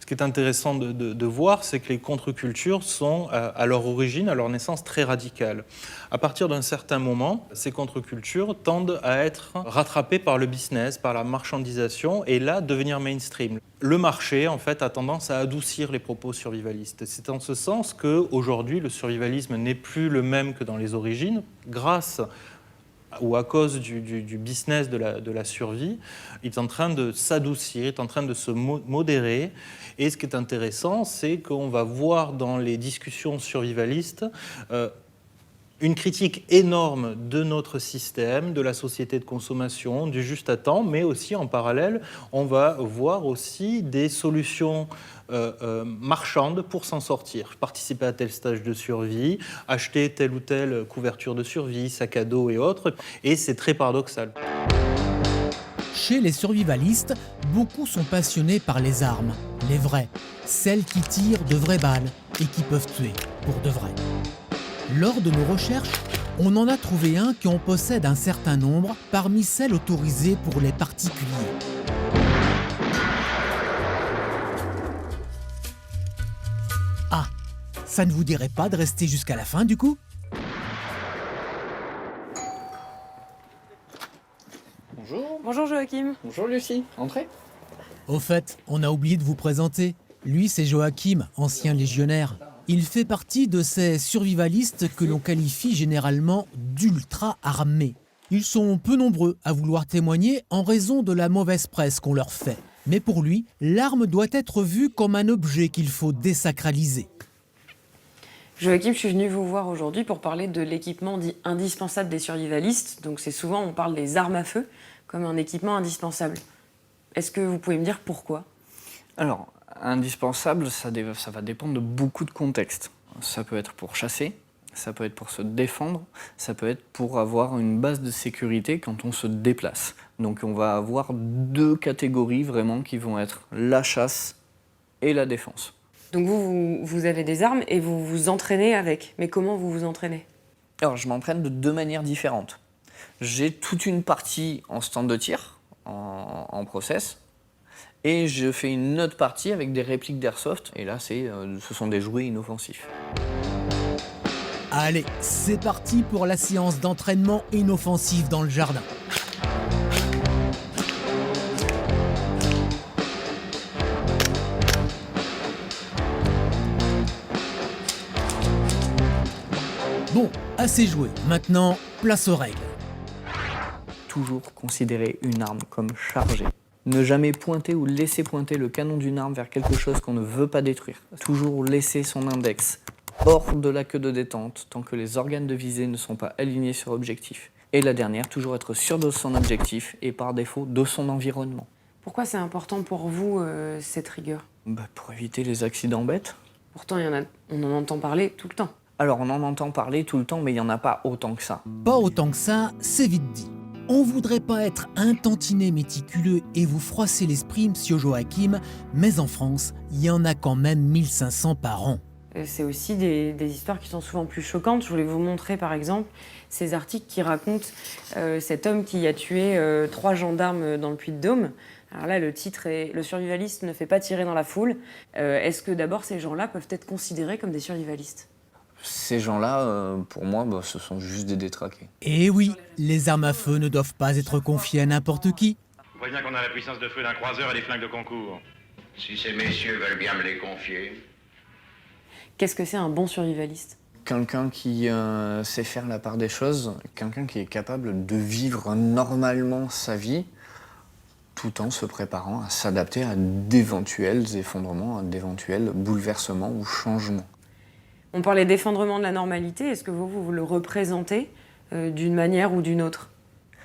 Ce qui est intéressant de voir, c'est que les contre-cultures sont à leur origine, à leur naissance, très radicales. À partir d'un certain moment, ces contre-cultures tendent à être rattrapées par le business, par la marchandisation, et là, devenir mainstream. Le marché, en fait, a tendance à adoucir les propos survivalistes. C'est en ce sens qu'aujourd'hui, le survivalisme n'est plus le même que dans les origines, grâce ou à cause du business de la survie, il est en train de s'adoucir, il est en train de se modérer. Et ce qui est intéressant, c'est qu'on va voir dans les discussions survivalistes une critique énorme de notre système, de la société de consommation, du juste à temps, mais aussi en parallèle, on va voir aussi des solutions marchandes pour s'en sortir. Participer à tel stage de survie, acheter telle ou telle couverture de survie, sac à dos et autres, et c'est très paradoxal. Chez les survivalistes, beaucoup sont passionnés par les armes, les vraies, celles qui tirent de vraies balles et qui peuvent tuer pour de vrai. Lors de nos recherches, on en a trouvé un qui en possède un certain nombre parmi celles autorisées pour les particuliers. Ah, ça ne vous dirait pas de rester jusqu'à la fin du coup ? Bonjour. Bonjour Joachim. Bonjour Lucie, entrez. Au fait, on a oublié de vous présenter. Lui, c'est Joachim, ancien légionnaire. Il fait partie de ces survivalistes que l'on qualifie généralement d'ultra-armés. Ils sont peu nombreux à vouloir témoigner en raison de la mauvaise presse qu'on leur fait. Mais pour lui, l'arme doit être vue comme un objet qu'il faut désacraliser. Joachim, je suis venue vous voir aujourd'hui pour parler de l'équipement dit indispensable des survivalistes. Donc c'est souvent, on parle des armes à feu comme un équipement indispensable. Est-ce que vous pouvez me dire pourquoi ? Alors, indispensable, ça va dépendre de beaucoup de contextes. Ça peut être pour chasser, ça peut être pour se défendre, ça peut être pour avoir une base de sécurité quand on se déplace. Donc on va avoir deux catégories vraiment qui vont être la chasse et la défense. Donc vous avez des armes et vous vous entraînez avec. Mais comment vous vous entraînez ? Alors je m'entraîne de deux manières différentes. J'ai toute une partie en stand de tir, en process, et je fais une autre partie avec des répliques d'airsoft, et là ce sont des jouets inoffensifs. Allez, c'est parti pour la séance d'entraînement inoffensif dans le jardin. Bon, assez joué. Maintenant, place aux règles. Toujours considérer une arme comme chargée. Ne jamais pointer ou laisser pointer le canon d'une arme vers quelque chose qu'on ne veut pas détruire. Toujours laisser son index hors de la queue de détente tant que les organes de visée ne sont pas alignés sur objectif. Et la dernière, toujours être sûr de son objectif et par défaut de son environnement. Pourquoi c'est important pour vous cette rigueur ? Pour éviter les accidents bêtes. Pourtant, on en entend parler tout le temps. Alors on en entend parler tout le temps, mais il n'y en a pas autant que ça. Pas autant que ça, c'est vite dit. On voudrait pas être un tantinet méticuleux et vous froisser l'esprit, monsieur Joachim, mais en France, il y en a quand même 1500 par an. C'est aussi des histoires qui sont souvent plus choquantes. Je voulais vous montrer par exemple ces articles qui racontent cet homme qui a tué 3 gendarmes dans le Puy-de-Dôme. Alors là, le titre est « Le survivaliste ne fait pas tirer dans la foule ». Est-ce que d'abord ces gens-là peuvent être considérés comme des survivalistes ? Ces gens-là, pour moi, ce sont juste des détraqués. Et oui, les armes à feu ne doivent pas être confiées à n'importe qui. Je vois bien qu'on a la puissance de feu d'un croiseur et des flingues de concours. Si ces messieurs veulent bien me les confier. Qu'est-ce que c'est un bon survivaliste ? Quelqu'un qui sait faire la part des choses, quelqu'un qui est capable de vivre normalement sa vie, tout en se préparant à s'adapter à d'éventuels effondrements, à d'éventuels bouleversements ou changements. On parlait d'effondrement de la normalité. Est-ce que vous le représentez d'une manière ou d'une autre ?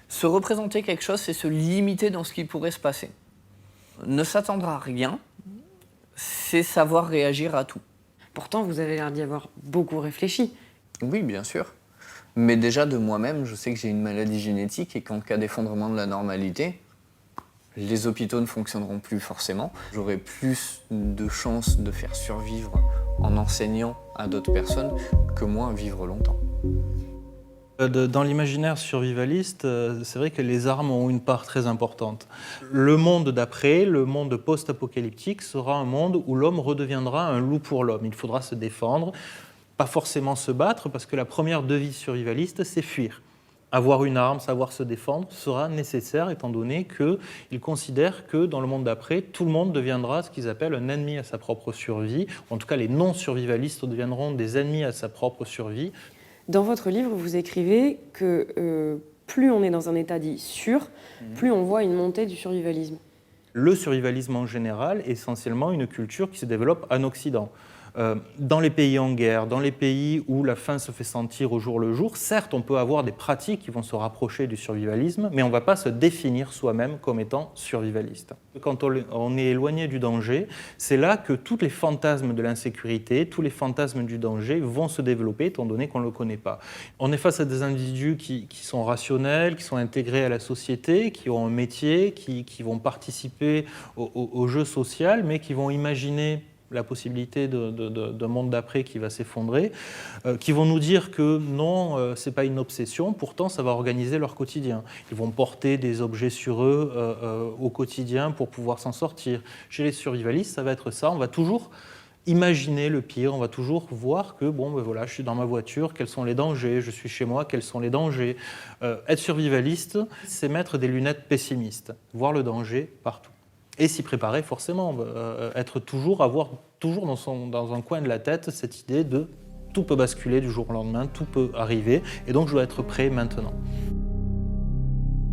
Se représenter quelque chose, c'est se limiter dans ce qui pourrait se passer. Ne s'attendre à rien, c'est savoir réagir à tout. Pourtant, vous avez l'air d'y avoir beaucoup réfléchi. Oui, bien sûr. Mais déjà, de moi-même, je sais que j'ai une maladie génétique et qu'en cas d'effondrement de la normalité, les hôpitaux ne fonctionneront plus forcément. J'aurai plus de chances de faire survivre en enseignant à d'autres personnes que moi vivre longtemps. Dans l'imaginaire survivaliste, c'est vrai que les armes ont une part très importante. Le monde d'après, le monde post-apocalyptique, sera un monde où l'homme redeviendra un loup pour l'homme. Il faudra se défendre, pas forcément se battre, parce que la première devise survivaliste, c'est fuir. Avoir une arme, savoir se défendre sera nécessaire, étant donné qu'ils considèrent que dans le monde d'après, tout le monde deviendra ce qu'ils appellent un ennemi à sa propre survie. En tout cas, les non-survivalistes deviendront des ennemis à sa propre survie. Dans votre livre, vous écrivez que plus on est dans un état dit sûr, plus on voit une montée du survivalisme. Le survivalisme en général est essentiellement une culture qui se développe en Occident. Dans les pays en guerre, dans les pays où la faim se fait sentir au jour le jour, certes, on peut avoir des pratiques qui vont se rapprocher du survivalisme, mais on ne va pas se définir soi-même comme étant survivaliste. Quand on est éloigné du danger, c'est là que tous les fantasmes de l'insécurité, tous les fantasmes du danger vont se développer, étant donné qu'on ne le connaît pas. On est face à des individus qui sont rationnels, qui sont intégrés à la société, qui ont un métier, qui vont participer au jeu social, mais qui vont imaginer la possibilité d'un monde d'après qui va s'effondrer, qui vont nous dire que non, ce n'est pas une obsession, pourtant ça va organiser leur quotidien. Ils vont porter des objets sur eux au quotidien pour pouvoir s'en sortir. Chez les survivalistes, ça va être ça, on va toujours imaginer le pire, on va toujours voir que bon, ben voilà, je suis dans ma voiture, quels sont les dangers, je suis chez moi, quels sont les dangers. Être survivaliste, c'est mettre des lunettes pessimistes, voir le danger partout. Et s'y préparer forcément, avoir toujours dans un coin de la tête cette idée de tout peut basculer du jour au lendemain, tout peut arriver, et donc je dois être prêt maintenant.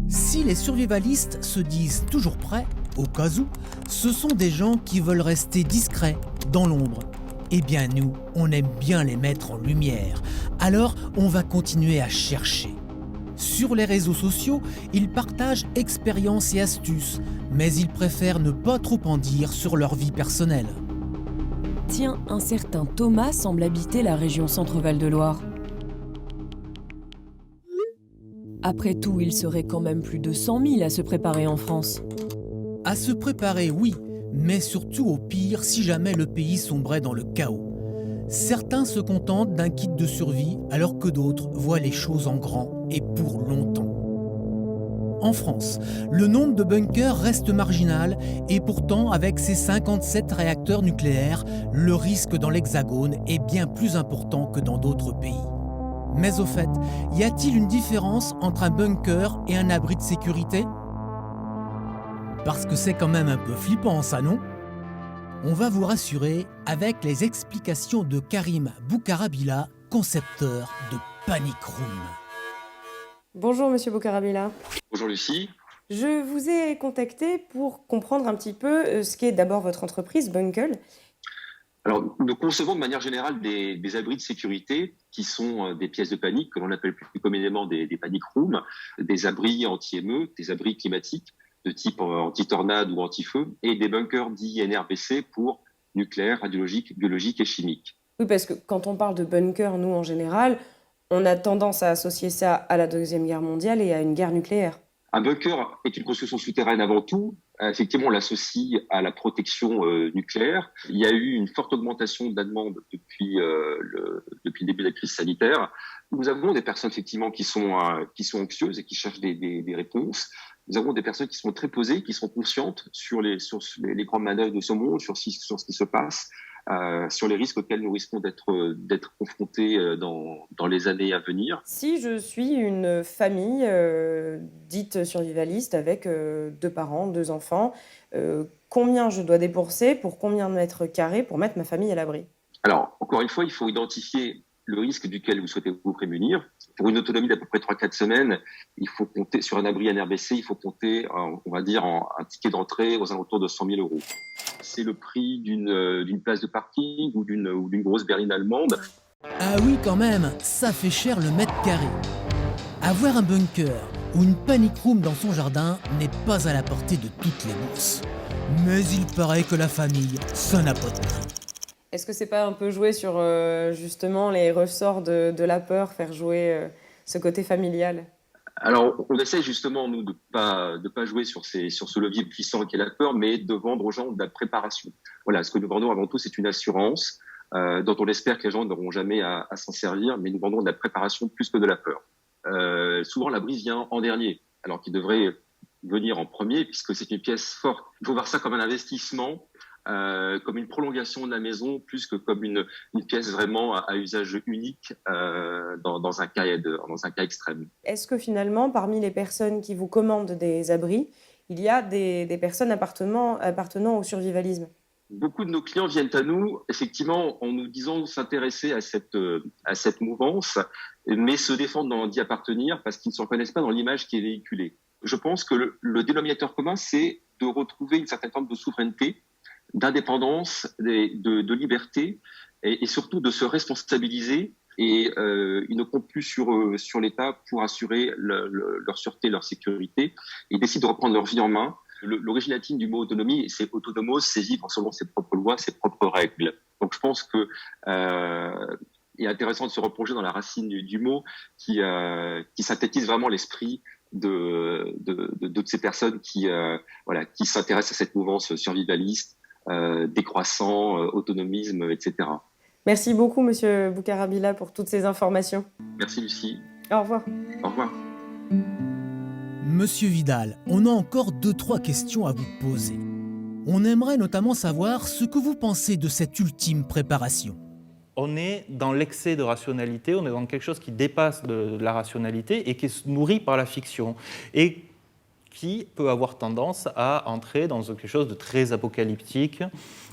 Si les survivalistes se disent toujours prêts, au cas où, ce sont des gens qui veulent rester discrets, dans l'ombre. Eh bien nous, on aime bien les mettre en lumière, alors on va continuer à chercher. Sur les réseaux sociaux, ils partagent expériences et astuces, mais ils préfèrent ne pas trop en dire sur leur vie personnelle. Tiens, un certain Thomas semble habiter la région Centre-Val de Loire. Après tout, il serait quand même plus de 100 000 à se préparer en France. À se préparer, oui, mais surtout au pire si jamais le pays sombrait dans le chaos. Certains se contentent d'un kit de survie alors que d'autres voient les choses en grand et pour longtemps. En France, le nombre de bunkers reste marginal et pourtant avec ses 57 réacteurs nucléaires, le risque dans l'Hexagone est bien plus important que dans d'autres pays. Mais au fait, y a-t-il une différence entre un bunker et un abri de sécurité ? Parce que c'est quand même un peu flippant ça, non ? On va vous rassurer avec les explications de Karim Boukarabila, concepteur de Panic Room. Bonjour Monsieur Boukarabila. Bonjour Lucie. Je vous ai contacté pour comprendre un petit peu ce qu'est d'abord votre entreprise, Bunkel. Alors, nous concevons de manière générale des abris de sécurité qui sont des pièces de panique, que l'on appelle plus communément des panic rooms, des abris anti-émeutes, des abris climatiques de type anti-tornade ou anti-feu, et des bunkers dits NRBC pour nucléaire, radiologique, biologique et chimique. Oui, parce que quand on parle de bunker, nous en général, on a tendance à associer ça à la Deuxième Guerre mondiale et à une guerre nucléaire. Un bunker est une construction souterraine avant tout. Effectivement, on l'associe à la protection nucléaire. Il y a eu une forte augmentation de la demande depuis le début de la crise sanitaire. Nous avons des personnes effectivement qui sont anxieuses et qui cherchent des réponses. Nous avons des personnes qui sont très posées, qui sont conscientes sur les grandes manœuvres de ce monde, sur ce qui se passe, sur les risques auxquels nous risquons d'être confrontés dans les années à venir. Si je suis une famille dite survivaliste avec 2 parents, 2 enfants, combien je dois débourser pour combien de mètres carrés pour mettre ma famille à l'abri ? Alors, encore une fois, il faut identifier le risque duquel vous souhaitez vous prémunir. Pour une autonomie d'à peu près 3-4 semaines, il faut compter sur un abri NRBC, il faut compter, on va dire, un ticket d'entrée aux alentours de 100 000 €. C'est le prix d'une place de parking ou d'une grosse berline allemande. Ah oui, quand même, ça fait cher le mètre carré. Avoir un bunker ou une panic room dans son jardin n'est pas à la portée de toutes les bourses. Mais il paraît que la famille, ça n'a pas de prix. Est-ce que c'est pas un peu jouer sur justement les ressorts de la peur, faire jouer ce côté familial ? Alors, on essaie justement, nous, de pas jouer sur ce levier puissant qu'est la peur, mais de vendre aux gens de la préparation. Voilà, ce que nous vendons avant tout, c'est une assurance dont on espère que les gens n'auront jamais à s'en servir, mais nous vendons de la préparation plus que de la peur. souvent la brise vient en dernier, alors qu'il devrait venir en premier puisque c'est une pièce forte. Il faut voir ça comme un investissement, comme une prolongation de la maison, plus que comme une pièce vraiment à usage unique dans un cas extrême. Est-ce que finalement, parmi les personnes qui vous commandent des abris, il y a des personnes appartenant au survivalisme? Beaucoup de nos clients viennent à nous, effectivement, en nous disant s'intéresser à cette mouvance, mais se défendent d'y appartenir parce qu'ils ne se reconnaissent pas dans l'image qui est véhiculée. Je pense que le dénominateur commun, c'est de retrouver une certaine forme de souveraineté, d'indépendance, de liberté, et surtout de se responsabiliser. Et ils ne comptent plus sur l'État pour assurer leur sûreté, leur sécurité. Ils décident de reprendre leur vie en main. L'origine latine du mot autonomie, c'est autonomos, c'est vivre selon ses propres lois, ses propres règles. Donc je pense que il est intéressant de se replonger dans la racine du mot qui synthétise vraiment l'esprit de ces personnes qui s'intéressent à cette mouvance survivaliste, décroissant, autonomisme, etc. Merci beaucoup, Monsieur Boukarabila, pour toutes ces informations. Merci, Lucie. Au revoir. Au revoir. Monsieur Vidal, on a encore 2-3 questions à vous poser. On aimerait notamment savoir ce que vous pensez de cette ultime préparation. On est dans l'excès de rationalité, on est dans quelque chose qui dépasse de la rationalité et qui est nourri par la fiction et qui peut avoir tendance à entrer dans quelque chose de très apocalyptique,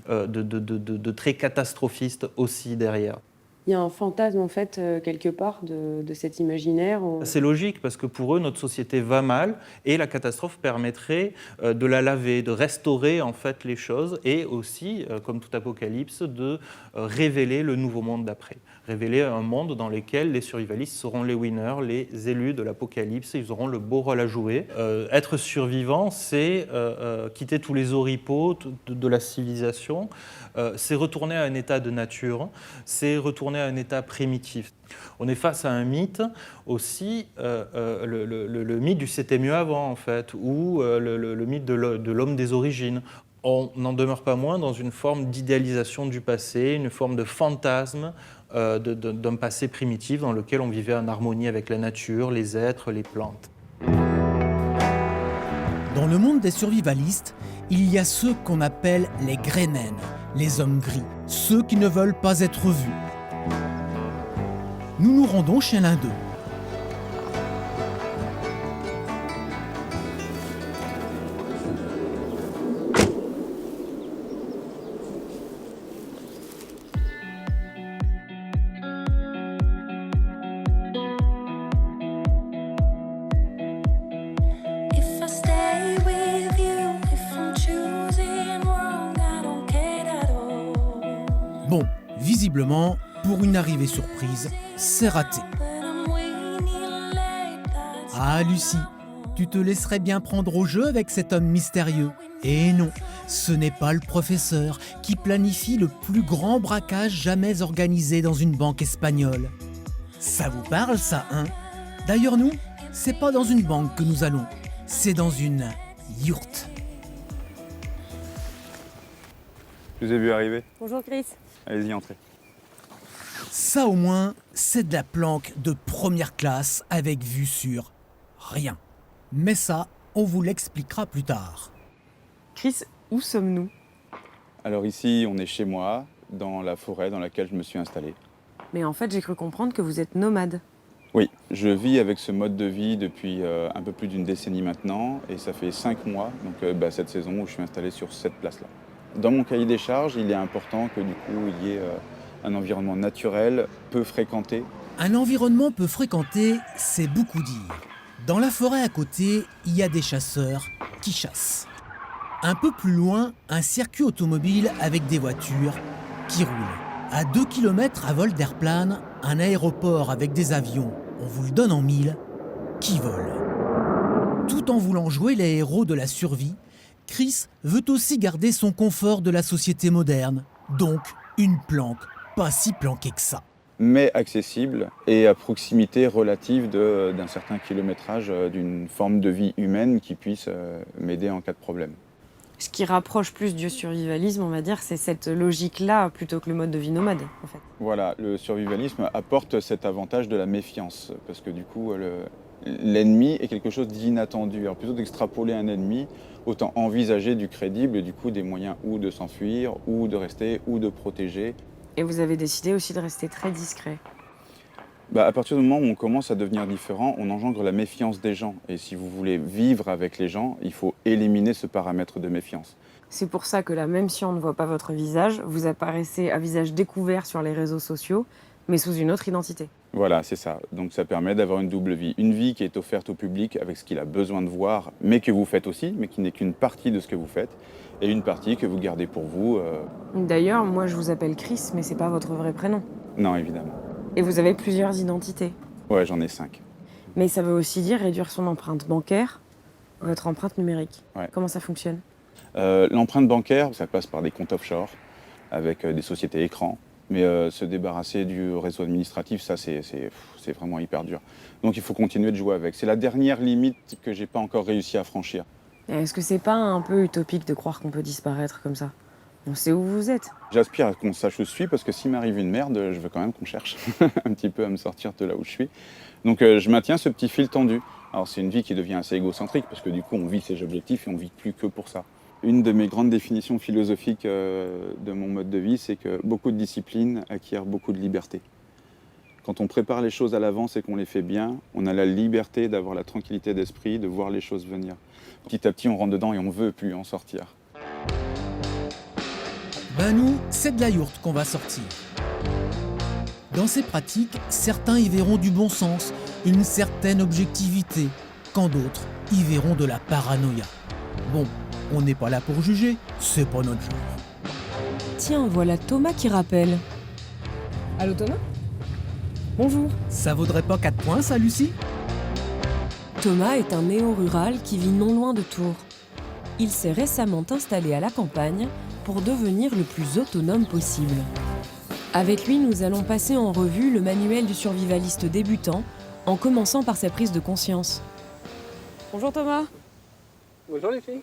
de très catastrophiste aussi derrière. Il y a un fantasme en fait quelque part de cet imaginaire. C'est logique parce que pour eux notre société va mal et la catastrophe permettrait de la laver, de restaurer en fait les choses et aussi, comme tout apocalypse, de révéler le nouveau monde d'après. Révéler un monde dans lequel les survivalistes seront les winners, les élus de l'apocalypse, ils auront le beau rôle à jouer. Être survivant, c'est quitter tous les oripeaux de la civilisation, c'est retourner à un état de nature, c'est retourner à un état primitif. On est face à un mythe aussi, le mythe du c'était mieux avant en fait, ou le mythe de l'homme des origines. On n'en demeure pas moins dans une forme d'idéalisation du passé, une forme de fantasme d'un passé primitif dans lequel on vivait en harmonie avec la nature, les êtres, les plantes. Dans le monde des survivalistes, il y a ceux qu'on appelle les Grenen, les hommes gris, ceux qui ne veulent pas être vus. Nous nous rendons chez l'un d'eux. Bon, visiblement, pour une arrivée surprise, c'est raté. Ah Lucie, tu te laisserais bien prendre au jeu avec cet homme mystérieux. Et non, ce n'est pas le professeur qui planifie le plus grand braquage jamais organisé dans une banque espagnole. Ça vous parle ça, hein? D'ailleurs nous, c'est pas dans une banque que nous allons, c'est dans une yourte. Je vous ai vu arriver. Bonjour Chris. Allez-y, entrez. Ça au moins, c'est de la planque de première classe avec vue sur rien. Mais ça, on vous l'expliquera plus tard. Chris, où sommes-nous? Alors ici, on est chez moi, dans la forêt dans laquelle je me suis installé. Mais en fait, j'ai cru comprendre que vous êtes nomade. Oui, je vis avec ce mode de vie depuis un peu plus d'une décennie maintenant, et ça fait 5 mois, donc cette saison où je suis installé sur cette place-là. Dans mon cahier des charges, il est important que du coup, il y ait un environnement naturel, peu fréquenté. Un environnement peu fréquenté, c'est beaucoup dire. Dans la forêt à côté, il y a des chasseurs qui chassent. Un peu plus loin, un circuit automobile avec des voitures qui roulent. À 2 km à vol d'air plane, un aéroport avec des avions, on vous le donne en mille, qui volent. Tout en voulant jouer les héros de la survie, Chris veut aussi garder son confort de la société moderne. Donc, une planque, pas si planquée que ça. Mais accessible et à proximité relative d'un certain kilométrage d'une forme de vie humaine qui puisse m'aider en cas de problème. Ce qui rapproche plus du survivalisme, on va dire, c'est cette logique-là plutôt que le mode de vie nomade, en fait. Voilà, le survivalisme apporte cet avantage de la méfiance, parce que du coup, l'ennemi est quelque chose d'inattendu. Alors plutôt d'extrapoler un ennemi, autant envisager du crédible et du coup des moyens ou de s'enfuir, ou de rester, ou de protéger. Et vous avez décidé aussi de rester très discret. À partir du moment où on commence à devenir différent, on engendre la méfiance des gens. Et si vous voulez vivre avec les gens, il faut éliminer ce paramètre de méfiance. C'est pour ça que là, même si on ne voit pas votre visage, vous apparaissez à visage découvert sur les réseaux sociaux, mais sous une autre identité. Voilà, c'est ça. Donc ça permet d'avoir une double vie. Une vie qui est offerte au public avec ce qu'il a besoin de voir, mais que vous faites aussi, mais qui n'est qu'une partie de ce que vous faites, et une partie que vous gardez pour vous. D'ailleurs, moi je vous appelle Chris, mais c'est pas votre vrai prénom. Non, évidemment. Et vous avez plusieurs identités. Ouais, j'en ai 5. Mais ça veut aussi dire réduire son empreinte bancaire, votre empreinte numérique. Ouais. Comment ça fonctionne ? L'empreinte bancaire, ça passe par des comptes offshore, avec des sociétés écrans. Mais se débarrasser du réseau administratif, ça, c'est vraiment hyper dur. Donc il faut continuer de jouer avec. C'est la dernière limite que j'ai pas encore réussi à franchir. Est-ce que c'est pas un peu utopique de croire qu'on peut disparaître comme ça ? On sait où vous êtes. J'aspire à qu'on sache où je suis, parce que s'il m'arrive une merde, je veux quand même qu'on cherche un petit peu à me sortir de là où je suis. Donc je maintiens ce petit fil tendu. Alors c'est une vie qui devient assez égocentrique, parce que du coup on vit ses objectifs et on vit plus que pour ça. Une de mes grandes définitions philosophiques de mon mode de vie, c'est que beaucoup de discipline acquiert beaucoup de liberté. Quand on prépare les choses à l'avance et qu'on les fait bien, on a la liberté d'avoir la tranquillité d'esprit, de voir les choses venir. Petit à petit, on rentre dedans et on ne veut plus en sortir. Nous, c'est de la yourte qu'on va sortir. Dans ces pratiques, certains y verront du bon sens, une certaine objectivité, quand d'autres y verront de la paranoïa. Bon, on n'est pas là pour juger, c'est pas notre genre. Tiens, voilà Thomas qui rappelle. Allô Thomas ? Bonjour. Ça vaudrait pas 4 points, ça, Lucie ? Thomas est un néo-rural qui vit non loin de Tours. Il s'est récemment installé à la campagne pour devenir le plus autonome possible. Avec lui, nous allons passer en revue le manuel du survivaliste débutant, en commençant par sa prise de conscience. Bonjour Thomas. Bonjour les filles.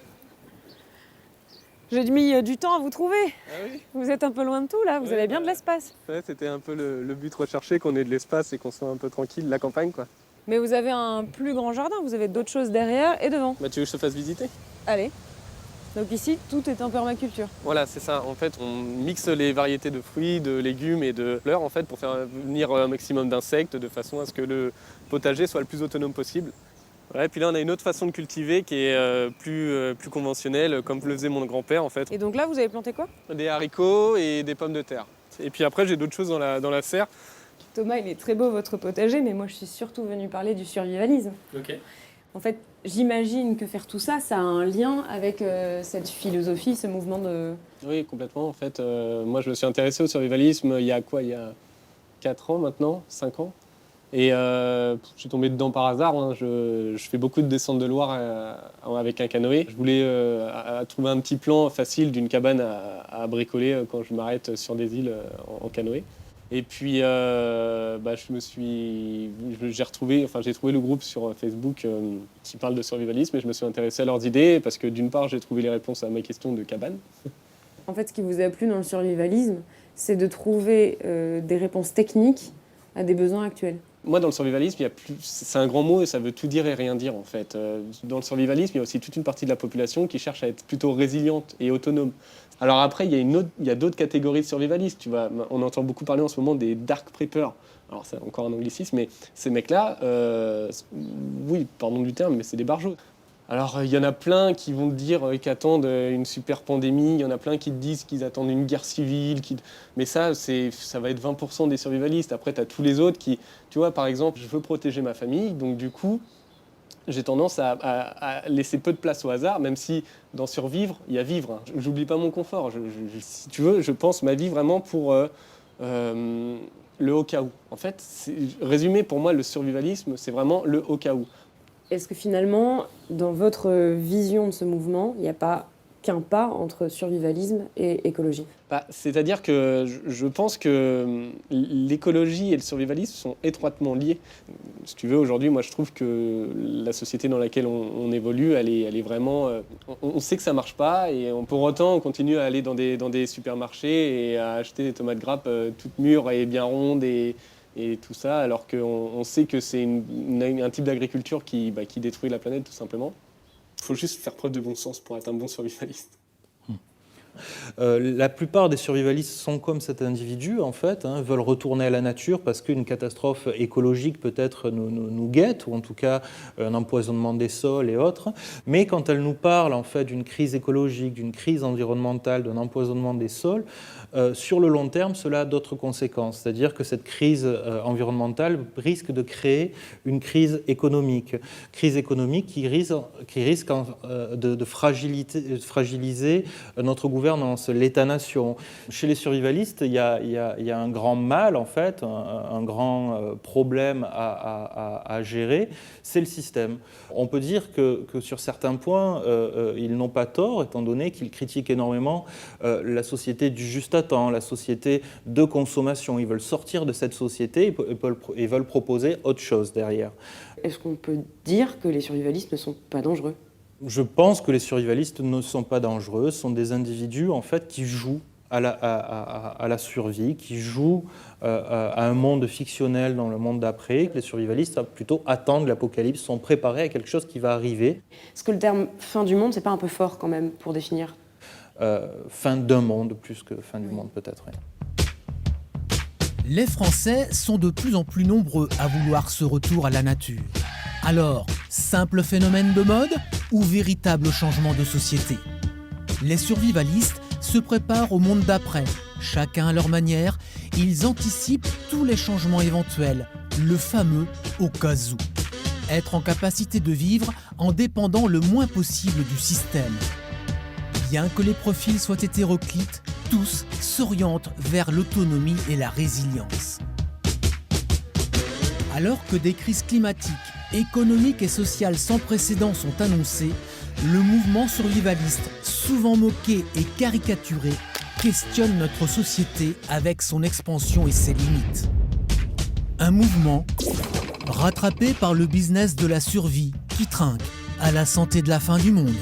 J'ai mis du temps à vous trouver. Ah oui. Vous êtes un peu loin de tout là, vous avez bien de l'espace. Ouais, c'était un peu le but recherché, qu'on ait de l'espace et qu'on soit un peu tranquille, la campagne quoi. Mais vous avez un plus grand jardin, vous avez d'autres choses derrière et devant. Tu veux que je te fasse visiter ? Allez. Donc ici, tout est en permaculture. Voilà, c'est ça. En fait, on mixe les variétés de fruits, de légumes et de fleurs en fait, pour faire venir un maximum d'insectes de façon à ce que le potager soit le plus autonome possible. Ouais, puis là, on a une autre façon de cultiver qui est plus conventionnelle, comme le faisait mon grand-père en fait. Et donc là, vous avez planté quoi ? Des haricots et des pommes de terre. Et puis après, j'ai d'autres choses dans la serre. Thomas, il est très beau votre potager, mais moi, je suis surtout venue parler du survivalisme. Ok. En fait, j'imagine que faire tout ça, ça a un lien avec cette philosophie, ce mouvement de... Oui, complètement. En fait, moi, je me suis intéressé au survivalisme il y a 4 ans maintenant, 5 ans. Et je suis tombé dedans par hasard. Hein. Je fais beaucoup de descentes de Loire avec un canoë. Je voulais trouver un petit plan facile d'une cabane à bricoler quand je m'arrête sur des îles en canoë. Et puis, j'ai trouvé le groupe sur Facebook qui parle de survivalisme et je me suis intéressé à leurs idées parce que d'une part, j'ai trouvé les réponses à ma question de cabane. En fait, ce qui vous a plu dans le survivalisme, c'est de trouver des réponses techniques à des besoins actuels. Moi, dans le survivalisme, c'est un grand mot et ça veut tout dire et rien dire, en fait. Dans le survivalisme, il y a aussi toute une partie de la population qui cherche à être plutôt résiliente et autonome. Alors après, il y a d'autres catégories de survivalistes. Tu vois, on entend beaucoup parler en ce moment des dark preppers. Alors c'est encore un anglicisme, mais ces mecs-là, oui, pardon du terme, mais c'est des barjots. Alors il y en a plein qui vont te dire qu'attendent une super pandémie, il y en a plein qui te disent qu'ils attendent une guerre civile, mais ça va être 20% des survivalistes. Après tu as tous les autres qui, tu vois, par exemple, je veux protéger ma famille, donc du coup, j'ai tendance à laisser peu de place au hasard, même si dans survivre, il y a vivre. Hein. J'oublie pas mon confort. Si tu veux, je pense ma vie vraiment pour le au cas où. En fait, résumé pour moi, le survivalisme, c'est vraiment le au cas où. Est-ce que finalement, dans votre vision de ce mouvement, il n'y a pas qu'un pas entre survivalisme et écologie. C'est-à-dire que je pense que l'écologie et le survivalisme sont étroitement liés. Si tu veux, aujourd'hui, moi je trouve que la société dans laquelle on évolue, elle est vraiment... on sait que ça marche pas et pour autant on continue à aller dans des supermarchés et à acheter des tomates grappes toutes mûres et bien rondes et tout ça, alors qu'on sait que c'est un type d'agriculture qui détruit la planète tout simplement. Il faut juste faire preuve de bon sens pour être un bon survivaliste. La plupart des survivalistes sont comme cet individu, en fait, veulent retourner à la nature parce qu'une catastrophe écologique peut-être nous guette, ou en tout cas un empoisonnement des sols et autres. Mais quand elle nous parle en fait d'une crise écologique, d'une crise environnementale, d'un empoisonnement des sols, sur le long terme, cela a d'autres conséquences. C'est-à-dire que cette crise environnementale risque de créer une crise économique qui risque de fragiliser notre gouvernance, l'État-nation. Chez les survivalistes, il y a un grand mal, en fait, un grand problème à gérer, c'est le système. On peut dire que sur certains points, ils n'ont pas tort, étant donné qu'ils critiquent énormément la société du juste à temps, la société de consommation. Ils veulent sortir de cette société et veulent proposer autre chose derrière. Est-ce qu'on peut dire que les survivalistes ne sont pas dangereux ? Je pense que les survivalistes ne sont pas dangereux, ce sont des individus en fait qui jouent à la survie, qui jouent à un monde fictionnel dans le monde d'après. Les survivalistes plutôt attendent l'apocalypse, sont préparés à quelque chose qui va arriver. Est-ce que le terme « fin du monde », c'est pas un peu fort quand même pour définir ? Fin d'un monde, plus que fin du monde peut-être. Oui. Les Français sont de plus en plus nombreux à vouloir ce retour à la nature. Alors, simple phénomène de mode ou véritable changement de société ? Les survivalistes se préparent au monde d'après. Chacun à leur manière, ils anticipent tous les changements éventuels, le fameux « au cas où ». Être en capacité de vivre en dépendant le moins possible du système. Bien que les profils soient hétéroclites, tous s'orientent vers l'autonomie et la résilience. Alors que des crises climatiques, économiques et sociales sans précédent sont annoncées, le mouvement survivaliste, souvent moqué et caricaturé, questionne notre société avec son expansion et ses limites. Un mouvement rattrapé par le business de la survie qui trinque à la santé de la fin du monde.